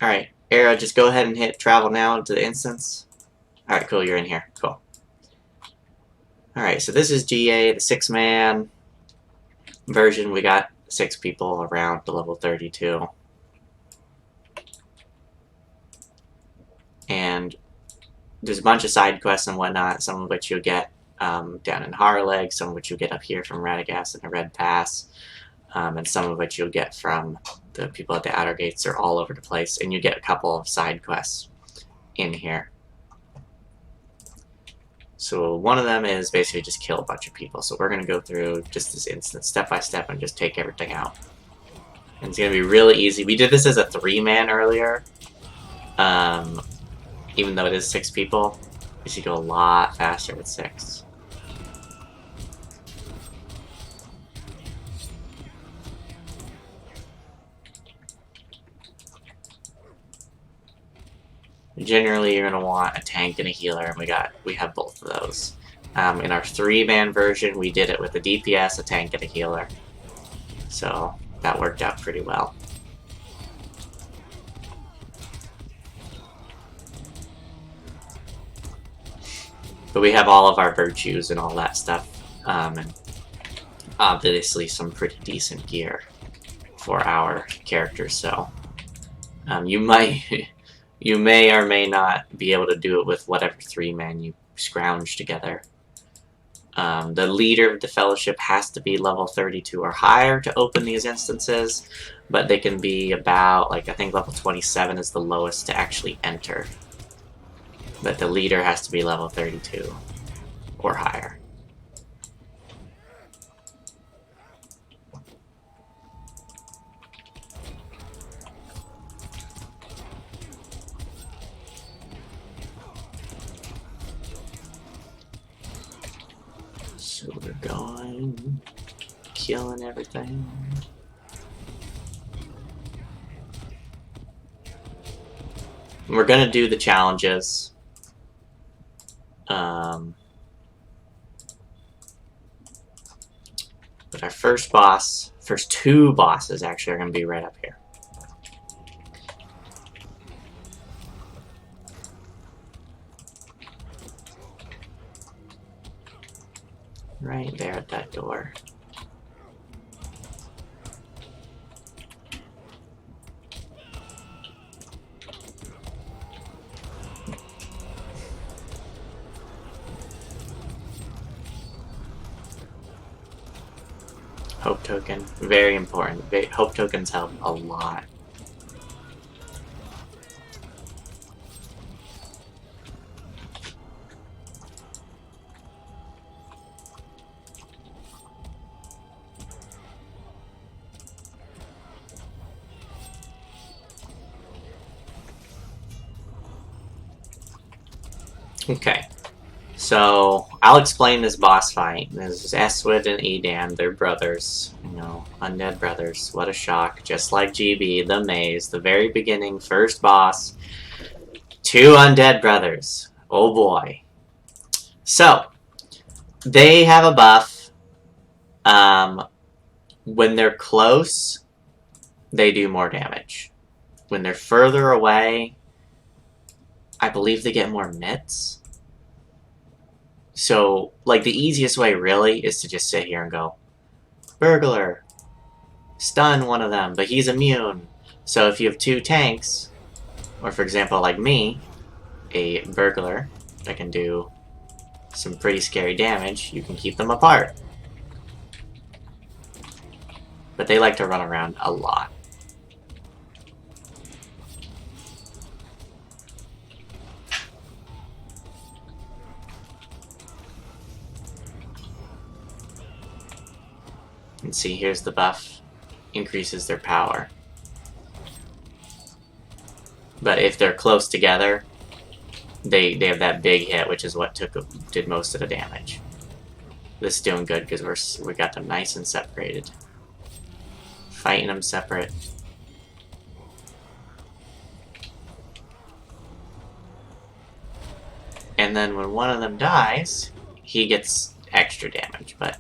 Alright, Era, just go ahead and hit travel now to the instance. Alright, cool, you're in here. Cool. Alright, so this is GA, the 6-man version. We got 6 people around the level 32. And there's a bunch of side quests and whatnot, some of which you'll get down in Harleg, some of which you'll get up here from Radagast and the Red Pass, and some of which you'll get from the people at the Outer Gates. They're all over the place, and you get a couple of side quests in here. So one of them is basically just kill a bunch of people. So we're going to go through just this instance step by step and just take everything out. And it's going to be really easy. We did this as a 3-man earlier. Even though it is 6 people, you should go a lot faster with 6. Generally, you're going to want a tank and a healer, and we have both of those. In our 3-man version, we did it with a DPS, a tank, and a healer. So that worked out pretty well. But we have all of our virtues and all that stuff, and obviously some pretty decent gear for our characters. So you may or may not be able to do it with whatever 3-man you scrounge together. The leader of the fellowship has to be level 32 or higher to open these instances, but they can be about, like, I think level 27 is the lowest to actually enter. But the leader has to be level 32 or higher. So we're going, killing everything. We're gonna do the challenges. But our first 2 bosses actually are going to be right up here. Right there at that door. Hope token, very important. Hope tokens help a lot. Okay. So, I'll explain this boss fight. This is Eswyd and Edan, they're brothers. You know, undead brothers. What a shock. Just like GB, the maze, the very beginning, first boss. 2 undead brothers. Oh boy. So, they have a buff. When they're close, they do more damage. When they're further away, I believe they get more mitts. So, like, the easiest way, really, is to just sit here and go, Burglar! Stun one of them, but he's immune. So if you have 2 tanks, or for example, like me, a Burglar that can do some pretty scary damage, you can keep them apart. But they like to run around a lot. And see, here's the buff. Increases their power. But if they're close together, they have that big hit, which is what did most of the damage. This is doing good because we got them nice and separated. Fighting them separate. And then when one of them dies, he gets extra damage, but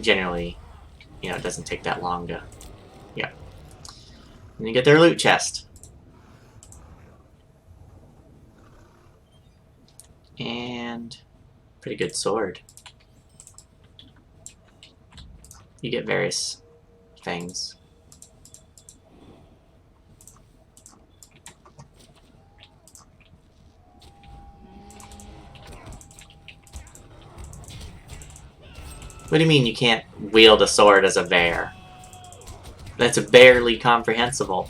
generally, you know, it doesn't take that long to, yeah. And you get their loot chest. And pretty good sword. You get various things. What do you mean you can't wield a sword as a bear? That's barely comprehensible.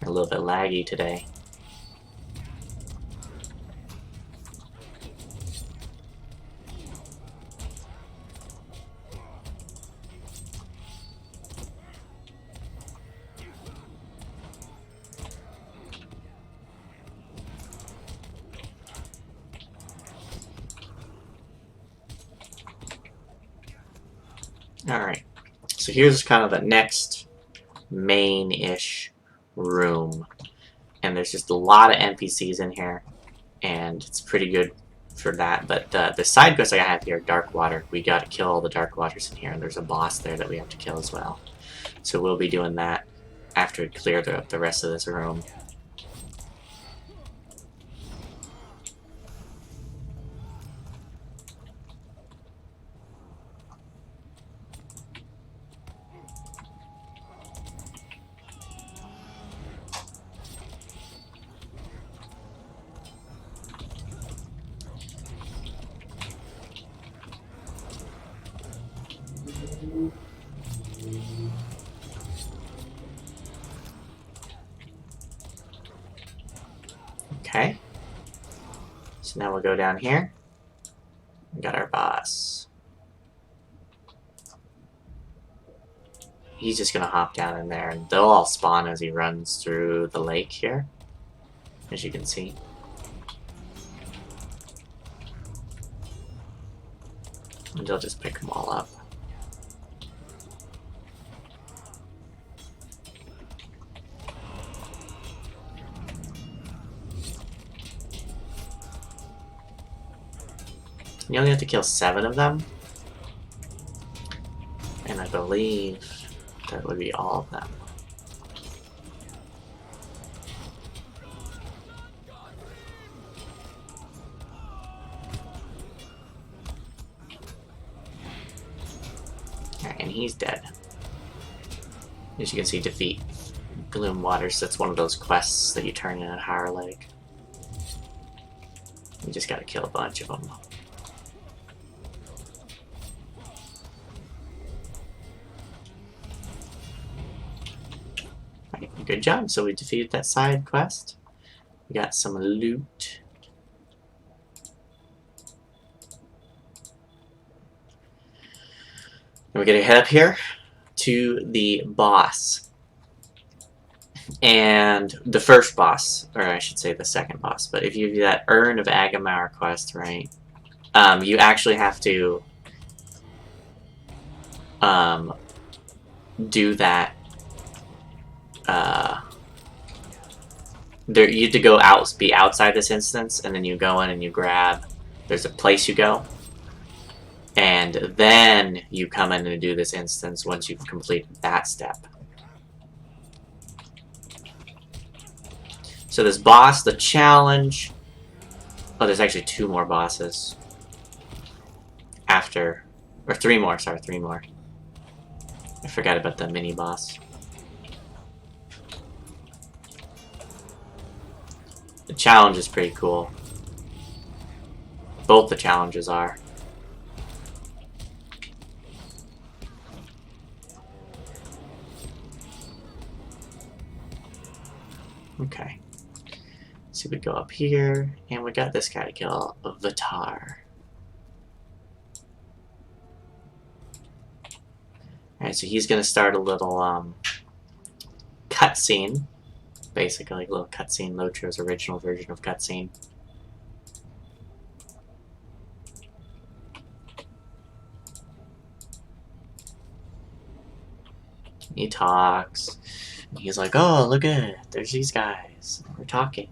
A little bit laggy today. Alright, so here's kind of the next main-ish room. And there's just a lot of NPCs in here, and it's pretty good for that. But the side quests I have here, Dark Water, we gotta kill all the Dark Waters in here, and there's a boss there that we have to kill as well. So we'll be doing that after we clear the rest of this room. Okay. So now we'll go down here. We got our boss. He's just gonna hop down in there, and they'll all spawn as he runs through the lake here, as you can see. And they'll just pick them all up. You only have to kill 7 of them. And I believe that would be all of them. Alright, and he's dead. As you can see, defeat Gloom Waters. That's one of those quests that you turn in at Higher Lake. You just gotta kill a bunch of them. Good job. So we defeated that side quest. We got some loot. And we're gonna head up here to the boss. And the first boss, or I should say the second boss, but if you do that Urn of Agamar quest, right, you actually have to do that. You have to go out, be outside this instance, and then you go in and you grab. There's a place you go, and then you come in and do this instance once you've completed that step. So this boss, the challenge. Oh, there's actually 2 more bosses after, or 3 more. Sorry, 3 more. I forgot about the mini boss. The challenge is pretty cool. Both the challenges are. Okay. So we go up here, and we got this guy to kill, Vatar. Alright, so he's gonna start a little cutscene. Basically, like a little cutscene, LotRO's original version of cutscene. He talks. And he's like, oh, look at it. There's these guys. We're talking.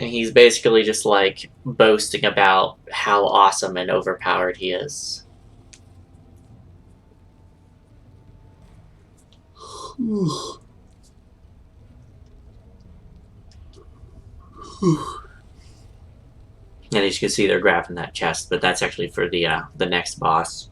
And he's basically just like boasting about how awesome and overpowered he is. And as you can see, they're grabbing that chest, but that's actually for the next boss.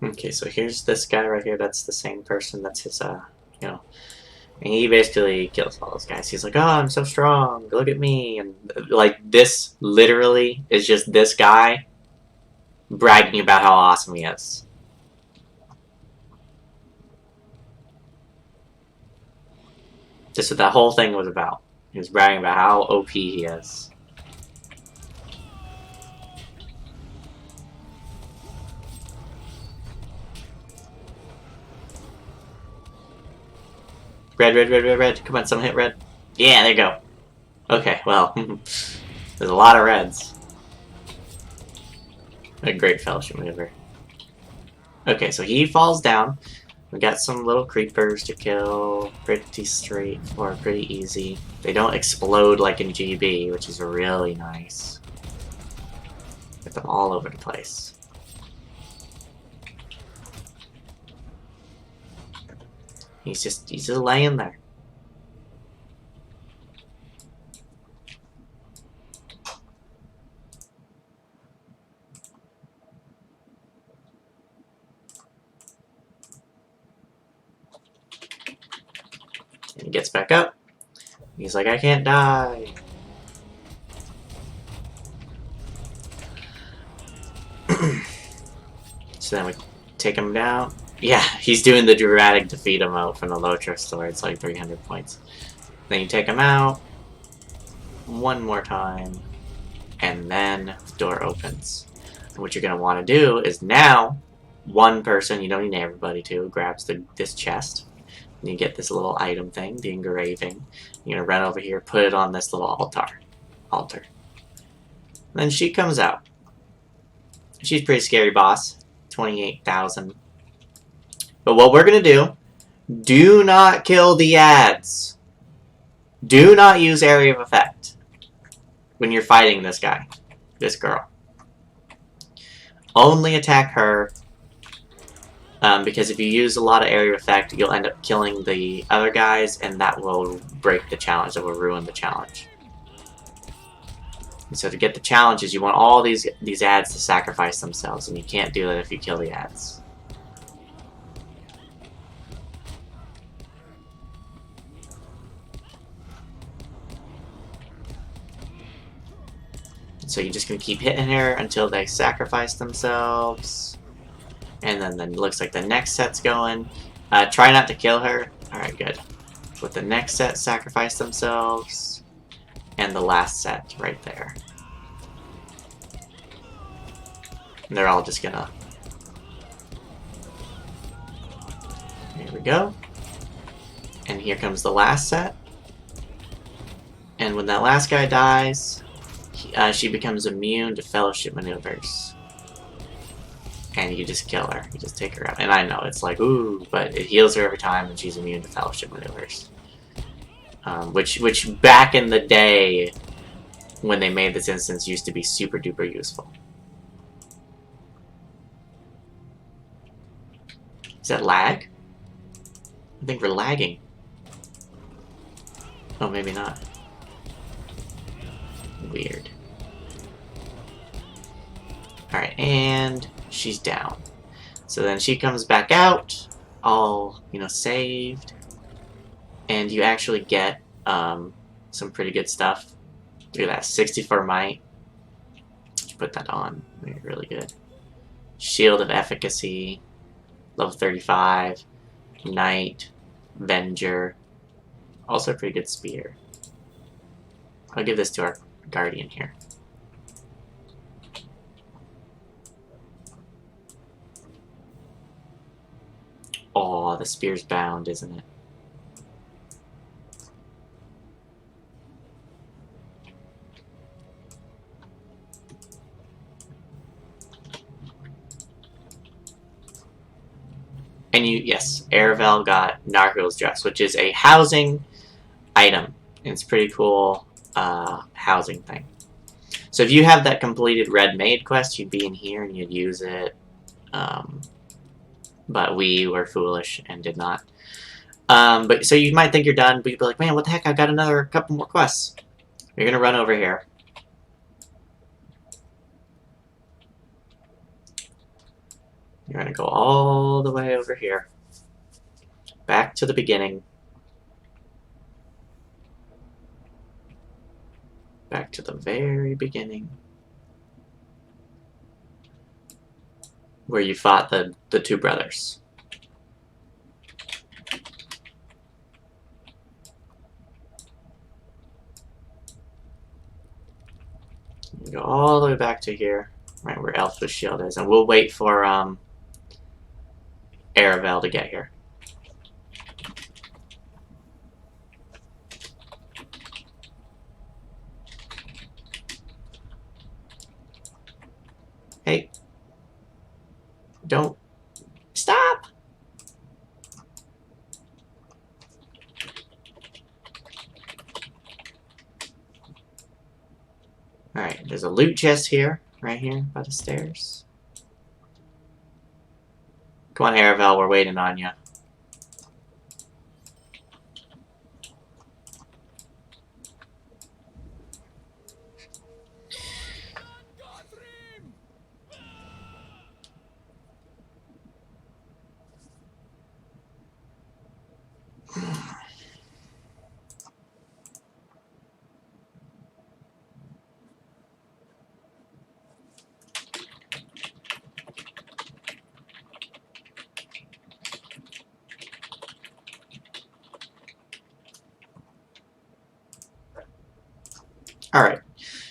Okay, so here's this guy right here. That's the same person. That's his, you know. And he basically kills all those guys. He's like, oh, I'm so strong. Look at me. And, like, this literally is just this guy bragging about how awesome he is. Just what that whole thing was about. He was bragging about how OP he is. Red, red, red, red, red. Come on, someone hit red. Yeah, there you go. Okay, well, there's a lot of reds. A great fellowship maneuver. Okay, so he falls down. We got some little creepers to kill. Pretty straight or pretty easy. They don't explode like in GB, which is really nice. Get them all over the place. He's just laying there. And he gets back up. He's like, I can't die. So then we take him down. Yeah, he's doing the dramatic defeat emote from the LotRO store. It's like 300 points. Then you take him out. One more time. And then the door opens. And what you're going to want to do is now, one person, you don't need everybody to, grabs this chest. And you get this little item thing, the engraving. You're going to run over here, put it on this little altar. And then she comes out. She's a pretty scary boss. 28,000. But what we're going to do not kill the ads. Do not use area of effect when you're fighting this guy, this girl. Only attack her, because if you use a lot of area of effect, you'll end up killing the other guys, and that will break the challenge, that will ruin the challenge. And so to get the challenges, you want all these ads to sacrifice themselves, and you can't do that if you kill the ads. So you're just going to keep hitting her until they sacrifice themselves. And then it looks like the next set's going. Try not to kill her. Alright, good. With the next set, sacrifice themselves. And the last set right there. And they're all just gonna... Here we go. And here comes the last set. And when that last guy dies... she becomes immune to fellowship maneuvers. And you just kill her. You just take her out. And I know, it's like, ooh, but it heals her every time and she's immune to fellowship maneuvers. Which back in the day, when they made this instance, used to be super duper useful. Is that lag? I think we're lagging. Oh, maybe not. Weird. Alright, and she's down. So then she comes back out, all, saved. And you actually get some pretty good stuff. Look at that, 64 might. Put that on, really good. Shield of Efficacy, level 35. Knight, Venger. Also a pretty good spear. I'll give this to our Guardian here. Oh, the spear's bound, isn't it? And yes, Aravel got Nargil's dress, which is a housing item. And it's pretty cool housing thing. So if you have that completed Red Maid quest, you'd be in here and you'd use it. But we were foolish and did not. But so you might think you're done, but you'd be like, man, what the heck? I've got another couple more quests. You're gonna run over here. You're gonna go all the way over here. Back to the beginning. Back to the very beginning. Where you fought the two brothers. You go all the way back to here. Right where Elf's shield is. And we'll wait for Aravel to get here. Hey. Don't. Stop! Alright, there's a loot chest here. Right here by the stairs. Come on, Aravel, we're waiting on you. Alright,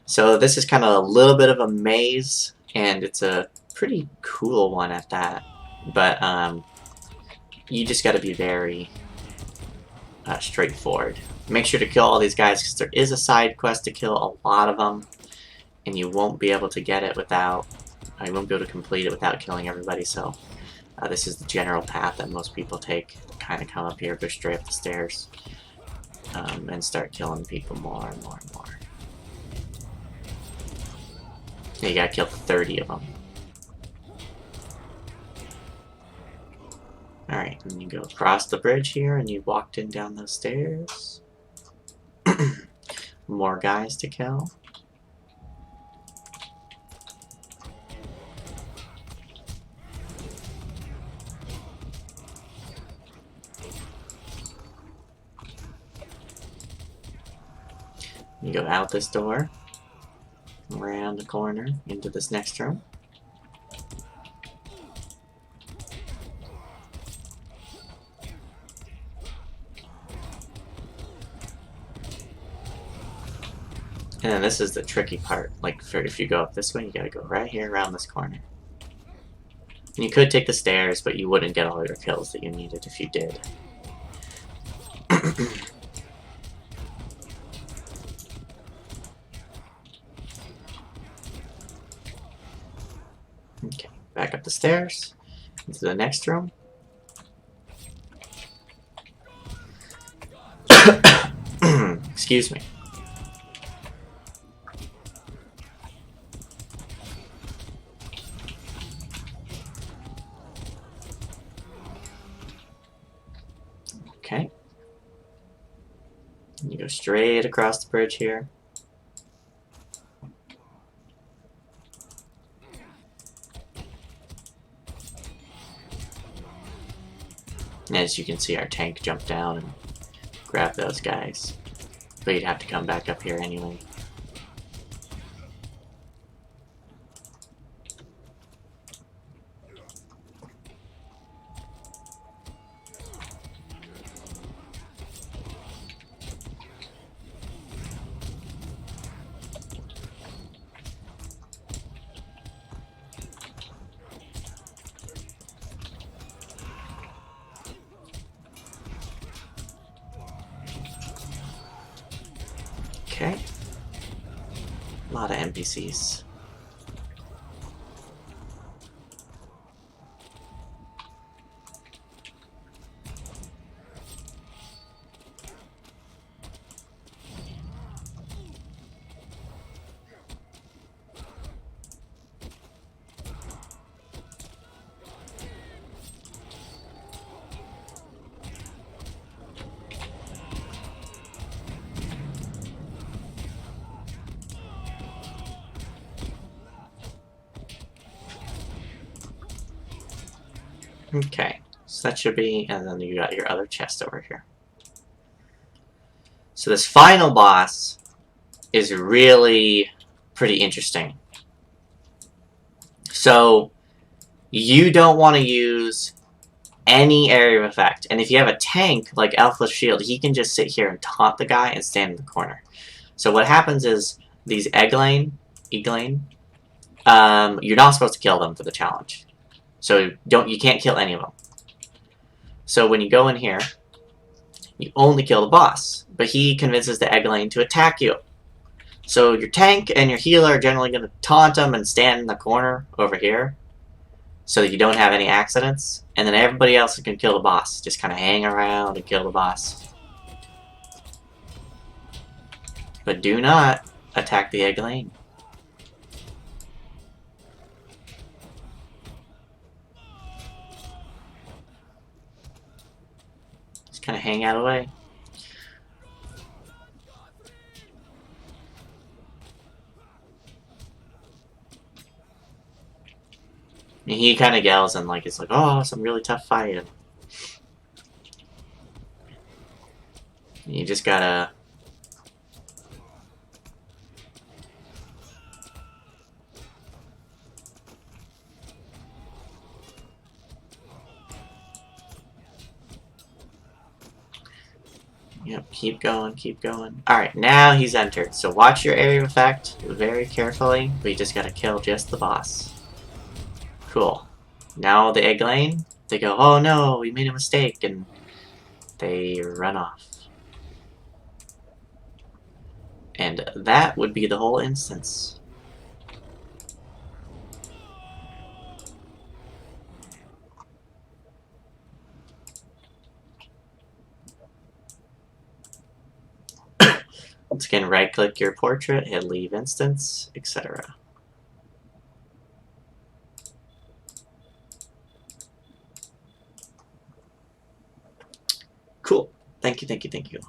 so this is kind of a little bit of a maze, and it's a pretty cool one at that. But you just got to be very straightforward. Make sure to kill all these guys, because there is a side quest to kill a lot of them, and you won't be able to get it without, you won't be able to complete it without killing everybody, so this is the general path that most people take. Kind of come up here, go straight up the stairs, and start killing people more and more and more. Yeah, you gotta kill 30 of them. Alright, and you go across the bridge here, and you walked in down those stairs. More guys to kill. You go out this door, around the corner, into this next room. And then this is the tricky part. Like, if you go up this way, you gotta go right here around this corner. And you could take the stairs, but you wouldn't get all your kills that you needed if you did. Okay, back up the stairs, into the next room. Excuse me. Okay. And you go straight across the bridge here. And as you can see, our tank jumped down and grabbed those guys. But you'd have to come back up here anyway. Okay. A lot of NPCs. Okay, so that should be, and then you got your other chest over here. So this final boss is really pretty interesting. So you don't want to use any area of effect, and if you have a tank like Alpha Shield, he can just sit here and taunt the guy and stand in the corner. So what happens is these Egglane, you're not supposed to kill them for the challenge. So you can't kill any of them. So when you go in here, you only kill the boss, but he convinces the Egglane to attack you. So your tank and your healer are generally going to taunt him and stand in the corner over here, so that you don't have any accidents, and then everybody else can kill the boss. Just kind of hang around and kill the boss. But do not attack the Egglane. Just kind of hang out of the way. And he kind of yells and it's like, oh, some really tough fight. And you just gotta... Yep, keep going, keep going. Alright, now he's entered. So watch your area of effect very carefully. We just gotta kill just the boss. Cool. Now the Egglane, they go, oh no, we made a mistake, and they run off. And that would be the whole instance. Once again, right-click your portrait, hit leave instance, etc. Cool. Thank you, thank you, thank you.